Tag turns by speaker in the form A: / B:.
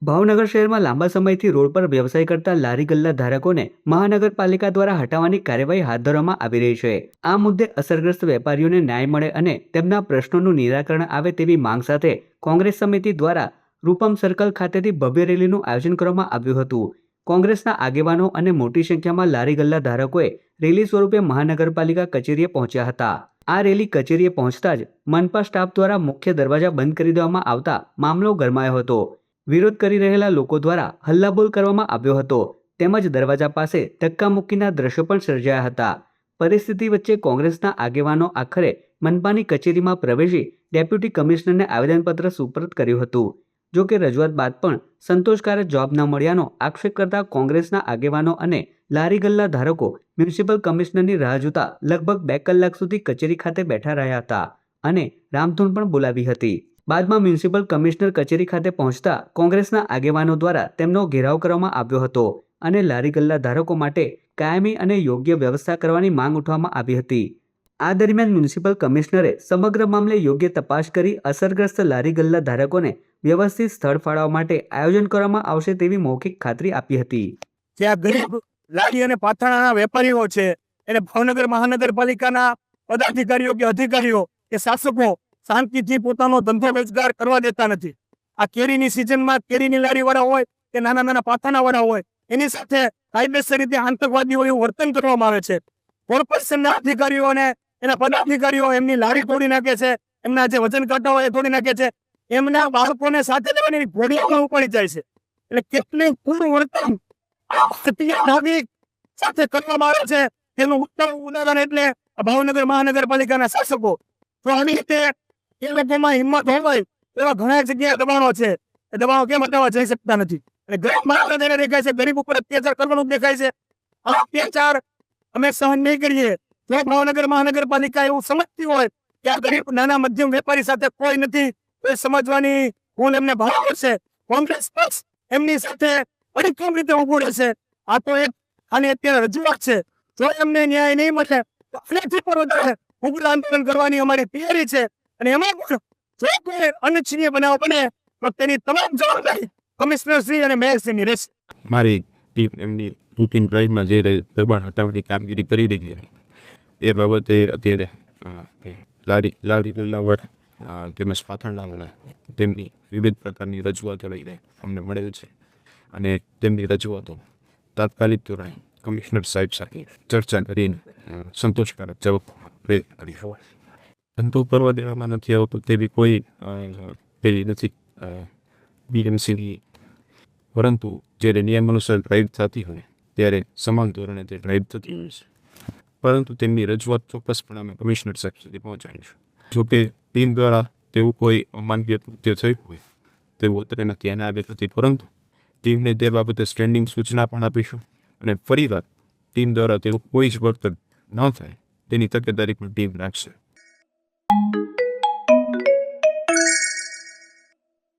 A: ભાવનગર શહેરમાં લાંબા સમયથી રોડ પર વ્યવસાય કરતા લારી ગલ્લા ધારકોને મહાનગરપાલિકા દ્વારા હટાવવાની કાર્યવાહી હાથ ધરવામાં આવી રહી છે। આ મુદ્દે અસરગ્રસ્ત વેપારીઓને ન્યાય મળે અને તેમના પ્રશ્નોનું નિરાકરણ આવે તેવી માંગ સાથે કોંગ્રેસ સમિતિ દ્વારા રૂપમ સર્કલ ખાતેથી ભવ્ય રેલીનું આયોજન કરવામાં આવ્યું હતું। કોંગ્રેસના આગેવાનો અને મોટી સંખ્યામાં લારી ગલ્લા ધારકોએ રેલી સ્વરૂપે મહાનગરપાલિકા કચેરીએ પહોંચ્યા હતા। આ રેલી કચેરીએ પહોંચતા જ મનપા સ્ટાફ દ્વારા મુખ્ય દરવાજા બંધ કરી દેવામાં આવતા મામલો ગરમાયો હતો। વિરોધ કરી રહેલા લોકો દ્વારા હલ્લાબોલ કરવામાં આવ્યો હતો તેમજ દરવાજા પાસે ધક્કા મૂકીના દ્રશ્યો પણ સર્જાયા હતા। પરિસ્થિતિ વચ્ચે કોંગ્રેસના આગેવાનો આખરે મનપાની કચેરીમાં પ્રવેશી ડેપ્યુટી કમિશનરને આવેદનપત્ર સુપરત કર્યું હતું। જો કે રજૂઆત બાદ પણ સંતોષકારક જવાબ ન મળ્યાનો આક્ષેપ કરતા કોંગ્રેસના આગેવાનો અને લારી ગલ્લા ધારકો મ્યુનિસિપલ કમિશનરની રાહ જોતા લગભગ 2 કલાક સુધી કચેરી ખાતે બેઠા રહ્યા હતા અને રામધૂન પણ બોલાવી હતી। બાદમાં મ્યુનિસિપલ કમિશનર કચેરી ખાતે પહોંચતા કોંગ્રેસના આગેવાનો દ્વારા તેમનો ઘેરાવ કરવામાં આવ્યો હતો અને લારી ગલ્લા ધારકો માટે કાયમી અને યોગ્ય વ્યવસ્થા કરવાની માંગ ઉઠવામાં આવી હતી। આ દરમિયાન મ્યુનિસિપલ કમિશનરે સમગ્ર મામલે યોગ્ય તપાસ કરી અસરગ્રસ્ત લારી ગલ્લા ધારકોને વ્યવસ્થિત સ્થળ ફાળવવા માટે આયોજન કરવામાં આવશે તેવી મૌખિક ખાતરી આપી હતી।
B: જ્યાં ગરીબ લારી અને પાથરણાના વેપારીઓ છે એને ભાવનગર મહાનગરપાલિકાના પદાધિકારીઓ કે અધિકારીઓ કે શાસકો શાંતિથી પોતાનો ધંધો રોજગાર કરવા દેતા નથી। આ કેરીની સિઝનમાં કેરીની લારીવાળા હોય કે નાના નાના પાથરણાવાળા હોય એની સાથે કાયદેસર રીતે આતંકવાદીઓ એવું વર્તન કરવામાં આવે છે। કોર્પોરેશનના અધિકારીઓ અને એના પદાધિકારીઓ એમની લારી તોડી નાખે છે, એમના જે વજન કાંટા હોય એ તોડી નાખે છે, એમના બાળકોને સાથે લેવાની ઘોડીઓમાં ઉપાડી જાય છે। એટલે કેટલું પૂરું વર્તન નાગરિક સાથે કરવામાં આવે છે એનું ઉત્તમ ઉદાહરણ એટલે ભાવનગર મહાનગરપાલિકાના શાસકો। તો આવી રીતે એ લોકોમાં હિંમત હોય એવા ઘણા જગ્યાએ દબાણો છે, એ દબાણો કેમ હટાવવા જઈ શકતા નથી? અને ગરીબ માણસ એને દેખાય છે, ગરીબ ઉપર અત્યાચાર કરવાનું દેખાય છે। આ અત્યાચાર અમે સહન નહીં કરીએ તો ભાવનગર મહાનગરપાલિકા એવું સમજતી હોય કે આ ગરીબ નાના મધ્યમ વેપારી સાથે કોઈ નથી, તો એ સમજવાની હું એમને ભાવ કરશે। કોંગ્રેસ પક્ષ એમની સાથે અડીખમ રીતે ઉભું રહેશે। આ તો એક આની અત્યારે રજૂઆત છે, જો એમને ન્યાય નહીં મળે તો ફરીથી પર વધારે ઉગ્ર આંદોલન કરવાની અમારી તૈયારી છે અને એમાં પણ જો કોઈ અનિચ્છનીય બનાવ બને તો તેની તમામ જવાબદારી કમિશનર શ્રી અને મેયર શ્રીની રહેશે।
C: મારી ટીમ એમની રૂટીન ડ્રાઈવમાં જે દબાણ હટાવવાની કામગીરી કરી રહી છે એ બાબતે અત્યારે લારી ગલ્લાવડ તેમજ પાથરણાવાળા તેમની વિવિધ પ્રકારની રજૂઆતો લઈને અમને મળેલ છે અને તેમની રજૂઆતો તાત્કાલિક ધોરણે કમિશનર સાહેબ સાથે ચર્ચા કરીને સંતોષકારક જવાબ કરી હોય। ધંધો કરવા દેવામાં નથી આવતો તેવી કોઈ પેલી નથી બીએમસીની, પરંતુ જ્યારે નિયમ અનુસાર ડ્રાઈવ થતી હોય ત્યારે સમાન ધોરણે તે ડ્રાઈવ થતી હોય છે, પરંતુ તેમની રજૂઆત ચોક્કસપણે અમે કમિશનર સાહેબ સુધી પહોંચાડીશું। જોકે ટીમ દ્વારા તેવું કોઈ અમાનવીય કૃત્ય થયું હોય તેવું અત્યારે ધ્યાન આવે નથી, પરંતુ ટીમને તે બાબતે સ્ટેન્ડિંગ સૂચના પણ આપીશું અને ફરીવાર ટીમ દ્વારા તેવું કોઈ જ વર્તન ન થાય તેની તકેદારી પણ ટીમ રાખશે।